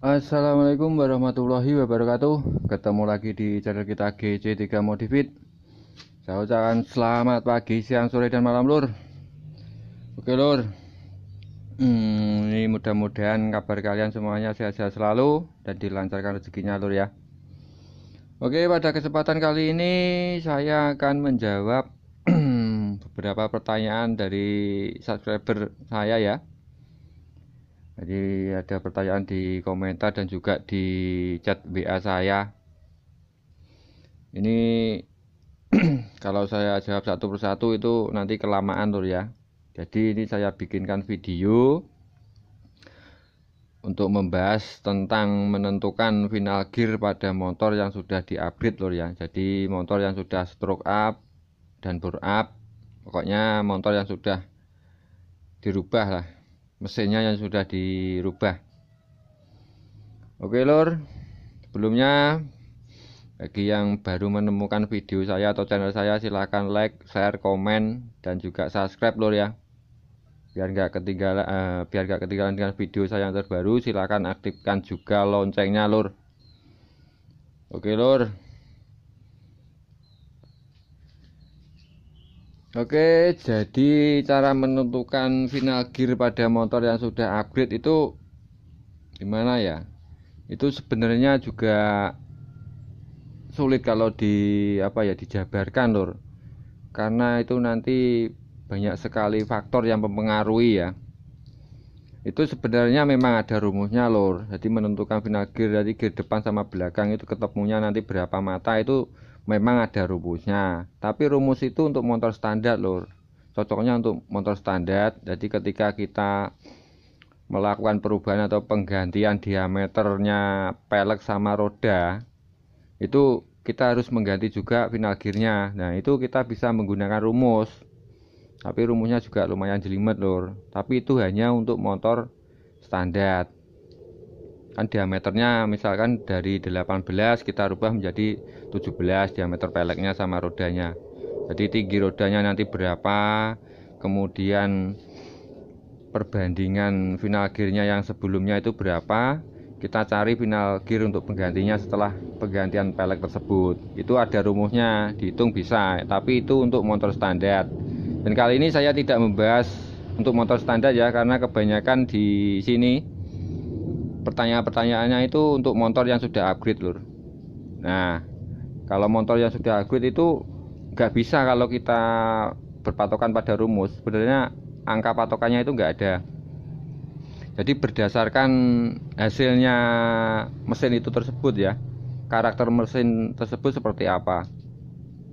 Assalamualaikum warahmatullahi wabarakatuh. Ketemu lagi di channel kita GC3 Modifit. Saya ucapkan selamat pagi, siang, sore, dan malam lur. Oke lur, ini mudah-mudahan kabar kalian semuanya sehat-sehat selalu dan dilancarkan rezekinya lur ya. Oke, pada kesempatan kali ini saya akan menjawab beberapa pertanyaan dari subscriber saya ya. Jadi ada pertanyaan di komentar dan juga di chat WA saya. Ini kalau saya jawab satu persatu itu nanti kelamaan lur ya. Jadi ini saya bikinkan video untuk membahas tentang menentukan final gear pada motor yang sudah di-upgrade lur ya. Jadi motor yang sudah stroke up dan bore up, pokoknya motor yang sudah dirubah lah, mesinnya yang sudah dirubah. Oke lur, sebelumnya bagi yang baru menemukan video saya atau channel saya, silahkan like, share, komen, dan juga subscribe lur ya. Biar nggak ketinggalan dengan video saya yang terbaru. Silahkan aktifkan juga loncengnya lur. Oke lur. Oke, jadi cara menentukan final gear pada motor yang sudah upgrade itu gimana ya? Itu sebenarnya juga sulit kalau dijabarkan lur. Karena itu nanti banyak sekali faktor yang mempengaruhi ya. Itu sebenarnya memang ada rumusnya lur. Jadi menentukan final gear, jadi gear depan sama belakang itu ketemunya nanti berapa mata, itu memang ada rumusnya. Tapi rumus itu untuk motor standar lur, cocoknya untuk motor standar. Jadi ketika kita melakukan perubahan atau penggantian diameternya pelek sama roda, itu kita harus mengganti juga final gearnya. Nah itu kita bisa menggunakan rumus, tapi rumusnya juga lumayan jelimet lur. Tapi itu hanya untuk motor standar. Kan diameternya misalkan dari 18 kita rubah menjadi 17 diameter peleknya sama rodanya. Jadi tinggi rodanya nanti berapa, kemudian perbandingan final gearnya yang sebelumnya itu berapa, kita cari final gear untuk penggantinya setelah penggantian pelek tersebut. Itu ada rumusnya, dihitung bisa, tapi itu untuk motor standar. Dan kali ini saya tidak membahas untuk motor standar ya, karena kebanyakan di sini pertanyaan-pertanyaannya itu untuk motor yang sudah upgrade lur. Nah, kalau motor yang sudah upgrade itu nggak bisa kalau kita berpatokan pada rumus. Sebenarnya angka patokannya itu nggak ada. Jadi berdasarkan hasilnya mesin itu tersebut ya, karakter mesin tersebut seperti apa.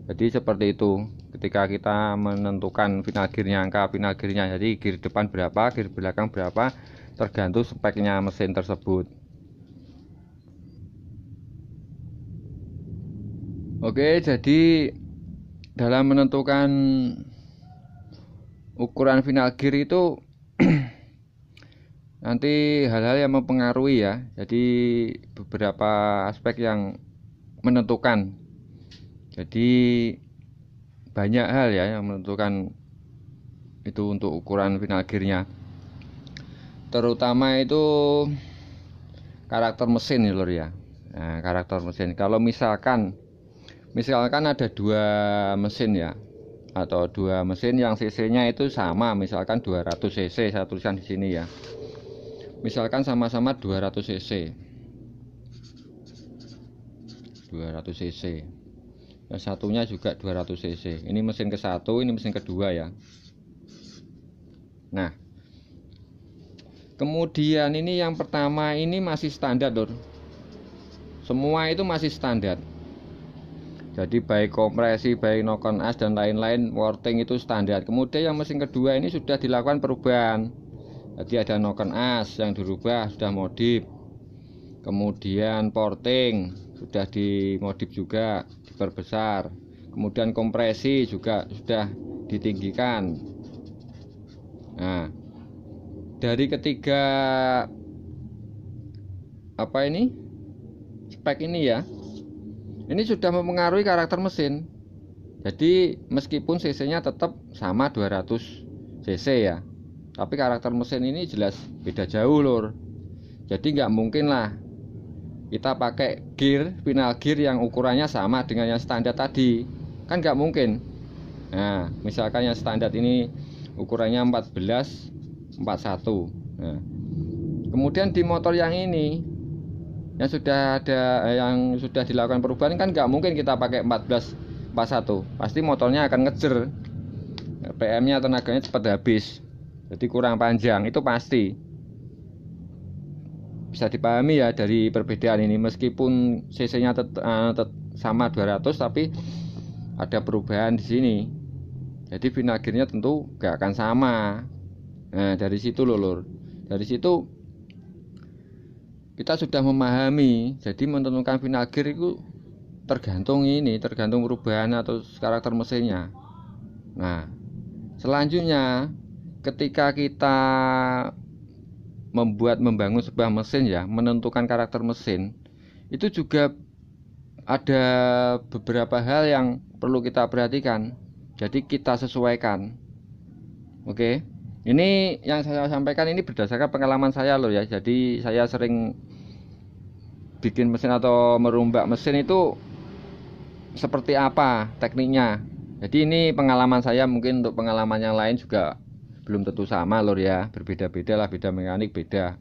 Jadi seperti itu ketika kita menentukan final gearnya, angka final gearnya. Jadi gear depan berapa, gear belakang berapa, tergantung speknya mesin tersebut. Oke, jadi dalam menentukan ukuran final gear itu nanti hal-hal yang mempengaruhi ya. Jadi beberapa aspek yang menentukan. Jadi banyak hal ya yang menentukan itu untuk ukuran final gearnya. Terutama itu karakter mesin ya lur ya. Nah, karakter mesin. Kalau misalkan ada dua mesin ya, atau dua mesin yang cc-nya itu sama, misalkan 200 cc, saya tuliskan di sini ya. Misalkan sama-sama 200 cc. 200 cc. Yang satunya juga 200 cc. Ini mesin ke satu, ini mesin kedua ya. Nah, kemudian ini yang pertama ini masih standar lur. Semua itu masih standar. Jadi baik kompresi, baik knock-on as dan lain-lain, worting itu standar. Kemudian yang mesin kedua ini sudah dilakukan perubahan. Jadi ada knock-on as yang dirubah, sudah modif. Kemudian porting sudah dimodif juga, diperbesar. Kemudian kompresi juga sudah ditinggikan. Nah, dari ketiga spek ini ya, ini sudah mempengaruhi karakter mesin. Jadi meskipun cc-nya tetap sama 200 cc ya, tapi karakter mesin ini jelas beda jauh lur. Jadi nggak mungkin lah kita pakai final gear yang ukurannya sama dengan yang standar tadi, kan nggak mungkin. Nah, misalkan yang standar ini ukurannya 1441. Nah, kemudian di motor yang ini yang sudah ada, yang sudah dilakukan perubahan, kan nggak mungkin kita pakai 1441. Pasti motornya akan ngejer, PM-nya, tenaganya cepat habis, jadi kurang panjang, itu pasti. Bisa dipahami ya dari perbedaan ini, meskipun cc-nya sama 200, tapi ada perubahan di sini. Jadi final gear-nya tentu gak akan sama. Nah, dari situ lur. Dari situ kita sudah memahami. Jadi menentukan final gear itu tergantung perubahan atau karakter mesinnya. Nah, selanjutnya ketika kita membangun sebuah mesin ya, menentukan karakter mesin, itu juga ada beberapa hal yang perlu kita perhatikan. Jadi kita sesuaikan. Oke. Ini yang saya sampaikan ini berdasarkan pengalaman saya loh ya. Jadi saya sering bikin mesin atau merombak mesin itu seperti apa tekniknya. Jadi ini pengalaman saya, mungkin untuk pengalaman yang lain juga belum tentu sama lor ya, berbeda-beda lah, beda mekanik, beda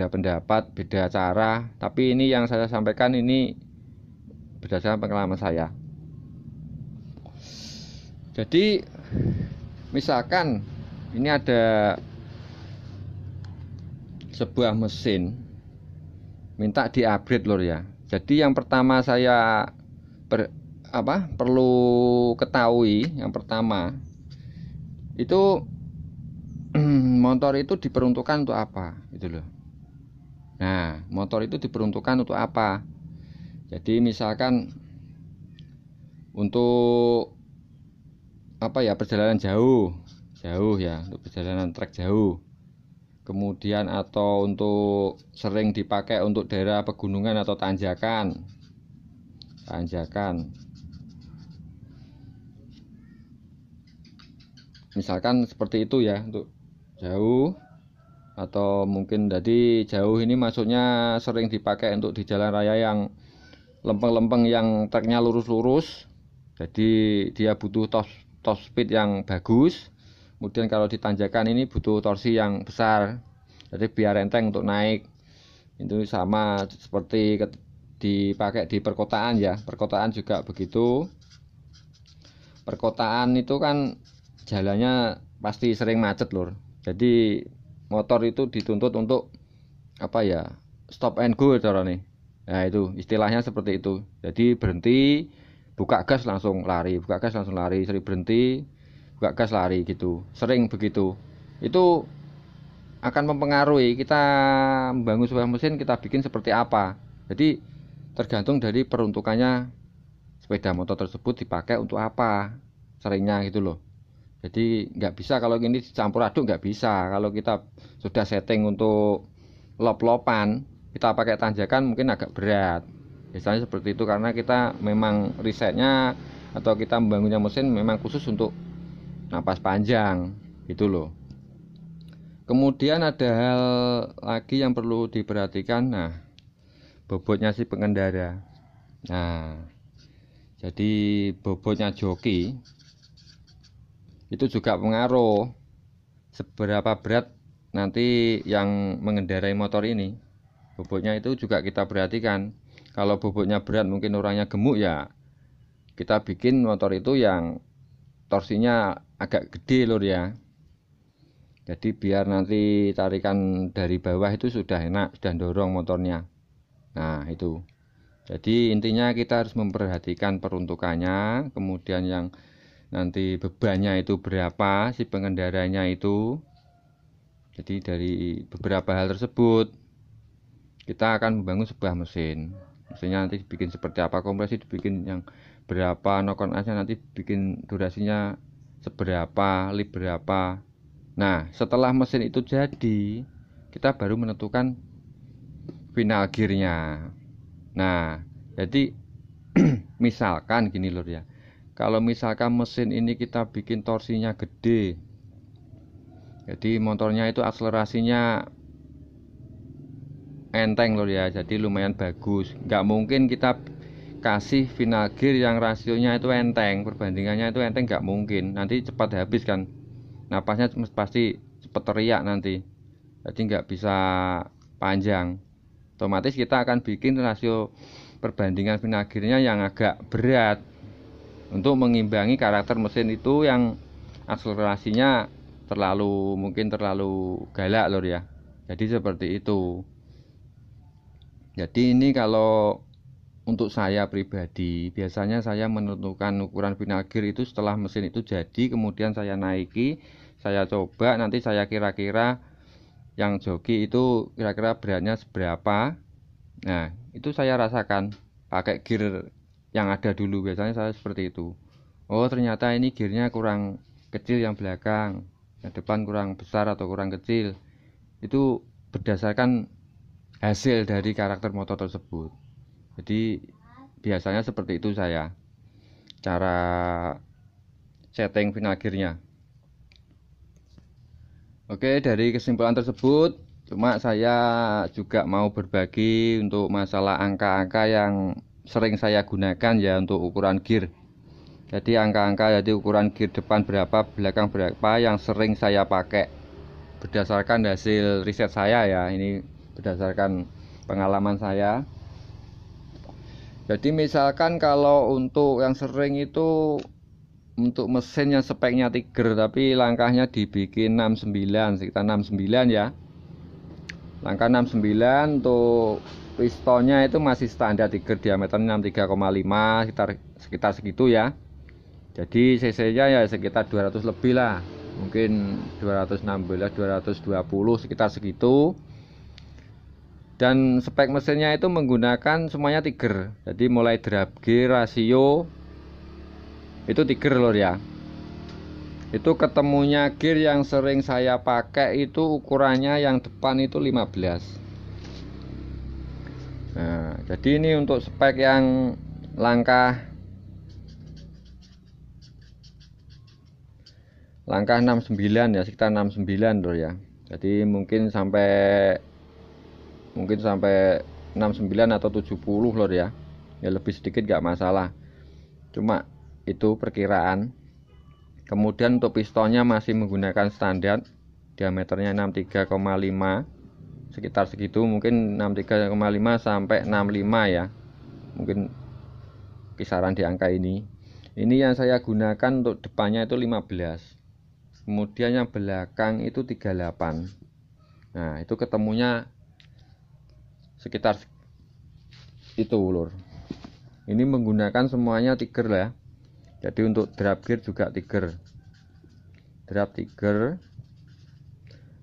pendapat, beda cara. Tapi ini yang saya sampaikan ini berdasarkan pengalaman saya. Jadi misalkan ini ada sebuah mesin minta di-upgrade lor ya. Jadi yang pertama saya perlu ketahui, yang pertama itu motor itu diperuntukkan untuk apa gitu loh. Nah, motor itu diperuntukkan untuk apa? Jadi misalkan untuk perjalanan jauh ya, untuk perjalanan trek jauh. Kemudian atau untuk sering dipakai untuk daerah pegunungan atau tanjakan. Misalkan seperti itu ya, untuk jauh. Atau mungkin jadi jauh ini maksudnya sering dipakai untuk di jalan raya yang lempeng-lempeng, yang treknya lurus-lurus. Jadi dia butuh top speed yang bagus. Kemudian kalau di tanjakan ini butuh torsi yang besar, jadi biar enteng untuk naik. Itu sama seperti dipakai di perkotaan ya. Perkotaan juga begitu. Perkotaan itu kan jalannya pasti sering macet lur. Jadi motor itu dituntut untuk stop and go caranya. Nah itu istilahnya seperti itu. Jadi berhenti, buka gas langsung lari, sering berhenti, buka gas lari gitu, sering begitu. Itu akan mempengaruhi kita membangun sebuah mesin, kita bikin seperti apa. Jadi tergantung dari peruntukannya, sepeda motor tersebut dipakai untuk apa seringnya gitu loh. Jadi nggak bisa kalau gini dicampur aduk, nggak bisa. Kalau kita sudah setting untuk lop-lopan, kita pakai tanjakan mungkin agak berat. Biasanya seperti itu karena kita memang risetnya atau kita membangunnya mesin memang khusus untuk napas panjang gitu loh. Kemudian ada hal lagi yang perlu diperhatikan, nah bobotnya si pengendara. Nah, jadi bobotnya joki itu juga pengaruh seberapa berat nanti yang mengendarai motor ini. Bobotnya itu juga kita perhatikan. Kalau bobotnya berat, mungkin orangnya gemuk ya, kita bikin motor itu yang torsinya agak gede lur ya. Jadi biar nanti tarikan dari bawah itu sudah enak, sudah dorong motornya. Nah itu. Jadi intinya kita harus memperhatikan peruntukannya, kemudian yang nanti bebannya itu berapa si pengendaranya itu. Jadi dari beberapa hal tersebut kita akan membangun sebuah mesin. Mesinnya nanti dibikin seperti apa, kompresi dibikin yang berapa, knock-on aja nanti bikin durasinya seberapa, lip berapa. Nah setelah mesin itu jadi, kita baru menentukan final gearnya. Nah jadi misalkan gini lur ya, kalau misalkan mesin ini kita bikin torsinya gede, jadi motornya itu akselerasinya enteng lor ya, jadi lumayan bagus. Nggak mungkin kita kasih final gear yang rasionya itu enteng, perbandingannya itu enteng, nggak mungkin, nanti cepat habis kan, napasnya pasti cepat teriak nanti, jadi nggak bisa panjang. Otomatis kita akan bikin rasio perbandingan final gearnya yang agak berat untuk mengimbangi karakter mesin itu yang akselerasinya mungkin terlalu galak lor ya. Jadi seperti itu. Jadi ini kalau untuk saya pribadi, biasanya saya menentukan ukuran final gear itu setelah mesin itu jadi, kemudian saya naiki, saya coba, nanti saya kira-kira yang joki itu kira-kira beratnya seberapa. Nah, itu saya rasakan pakai gear yang ada dulu, biasanya saya seperti itu. Oh, ternyata ini gearnya kurang kecil yang belakang, yang depan kurang besar atau kurang kecil. Itu berdasarkan hasil dari karakter motor tersebut. Jadi biasanya seperti itu saya cara setting final gearnya. Oke, dari kesimpulan tersebut cuma saya juga mau berbagi untuk masalah angka-angka yang sering saya gunakan ya untuk ukuran gear. Jadi angka-angka, jadi ukuran gear depan berapa, belakang berapa yang sering saya pakai berdasarkan hasil riset saya ya, ini berdasarkan pengalaman saya. Jadi misalkan kalau untuk yang sering itu untuk mesin yang speknya Tiger tapi langkahnya dibikin 69, sekitar 69 ya. Langkah 69 untuk pistonnya itu masih standar Tiger, diameternya 63,5, sekitar segitu ya. Jadi cc-nya ya sekitar 200 lebih lah. Mungkin 216, 220 sekitar segitu. Dan spek mesinnya itu menggunakan semuanya Tiger. Jadi mulai drag gear, rasio itu Tiger lor ya. Itu ketemunya gear yang sering saya pakai itu ukurannya yang depan itu 15. Nah, jadi ini untuk spek yang langkah 69 ya, sekitar 69 lor ya. Jadi mungkin sampai 69 atau 70 lor ya. Ya lebih sedikit gak masalah. Cuma itu perkiraan. Kemudian untuk pistonnya masih menggunakan standar, diameternya 63,5, sekitar segitu, mungkin 63,5 sampai 65 ya. Mungkin kisaran di angka ini. Ini yang saya gunakan untuk depannya itu 15. Kemudian yang belakang itu 38. Nah, itu ketemunya sekitar itu lur. Ini menggunakan semuanya Tiger lah ya. Jadi untuk drag gear juga Tiger, drag Tiger,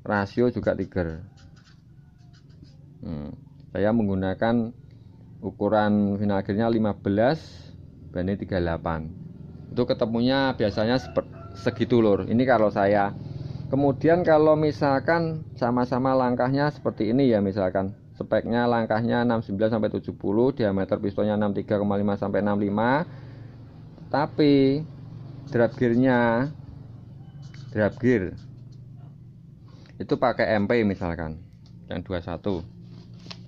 rasio juga Tiger. Saya menggunakan ukuran final gearnya 15 banding 38. Itu ketemunya biasanya segitu lur. Ini kalau saya. Kemudian kalau misalkan sama-sama langkahnya seperti ini ya, misalkan speknya langkahnya 69 sampai 70, diameter pistonnya 63,5 sampai 65. Tapi drag gearnya itu pakai MP misalkan yang 21.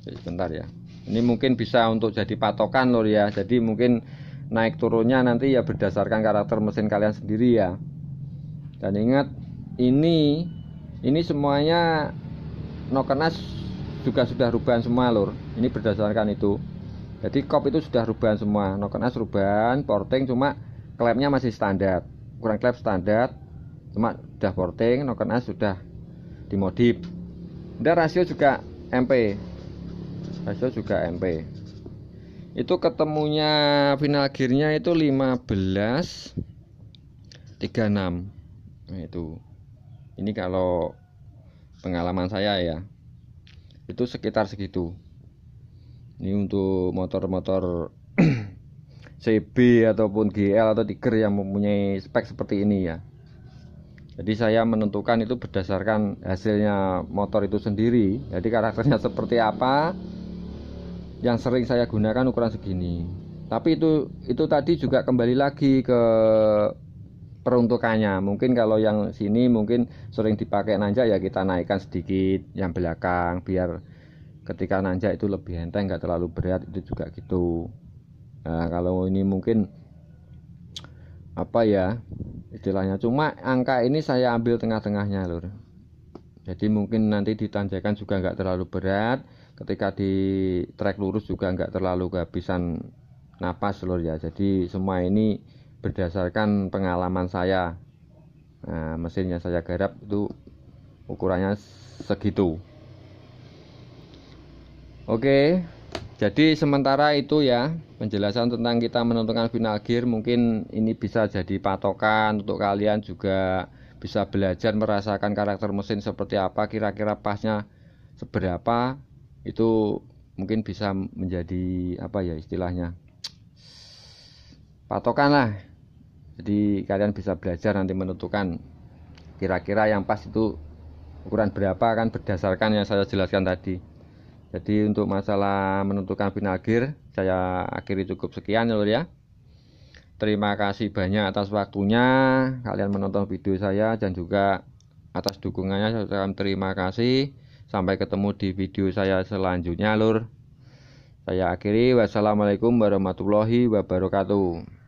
Jadi sebentar ya. Ini mungkin bisa untuk jadi patokan lor ya. Jadi mungkin naik turunnya nanti ya berdasarkan karakter mesin kalian sendiri ya. Dan ingat ini semuanya nokenas juga sudah rubahan semua lur. Ini berdasarkan itu. Jadi kop itu sudah rubahan semua, nokenas rubahan, porting cuma klepnya masih standar. Ukuran klep standar, cuma sudah porting, nokenas sudah dimodif. Dan rasio juga MP. Rasio juga MP. Itu ketemunya final gearnya itu 15 36. Nah, itu. Ini kalau pengalaman saya ya. Itu sekitar segitu. Ini untuk motor-motor CB ataupun GL atau Tiger yang mempunyai spek seperti ini ya. Jadi saya menentukan itu berdasarkan hasilnya motor itu sendiri. Jadi karakternya seperti apa, yang sering saya gunakan ukuran segini. Tapi itu tadi juga kembali lagi ke peruntukannya. Mungkin kalau yang sini mungkin sering dipakai nanjak ya kita naikkan sedikit yang belakang biar ketika nanjak itu lebih enteng, nggak terlalu berat, itu juga gitu. Nah, kalau ini mungkin apa ya istilahnya, cuma angka ini saya ambil tengah-tengahnya lur. Jadi mungkin nanti ditanjakan juga nggak terlalu berat, ketika di trek lurus juga nggak terlalu kehabisan napas lur ya. Jadi semua ini berdasarkan pengalaman saya. Nah, mesin yang saya garap itu ukurannya segitu. Oke, jadi sementara itu ya penjelasan tentang kita menentukan final gear. Mungkin ini bisa jadi patokan untuk kalian juga, bisa belajar merasakan karakter mesin seperti apa, kira-kira pasnya seberapa. Itu mungkin bisa menjadi apa ya istilahnya, patokan lah. Jadi kalian bisa belajar nanti menentukan kira-kira yang pas itu ukuran berapa, kan berdasarkan yang saya jelaskan tadi. Jadi untuk masalah menentukan final gear saya akhiri cukup sekian ya lur ya. Terima kasih banyak atas waktunya kalian menonton video saya, dan juga atas dukungannya saya ucapkan terima kasih. Sampai ketemu di video saya selanjutnya lur. Saya akhiri, wassalamualaikum warahmatullahi wabarakatuh.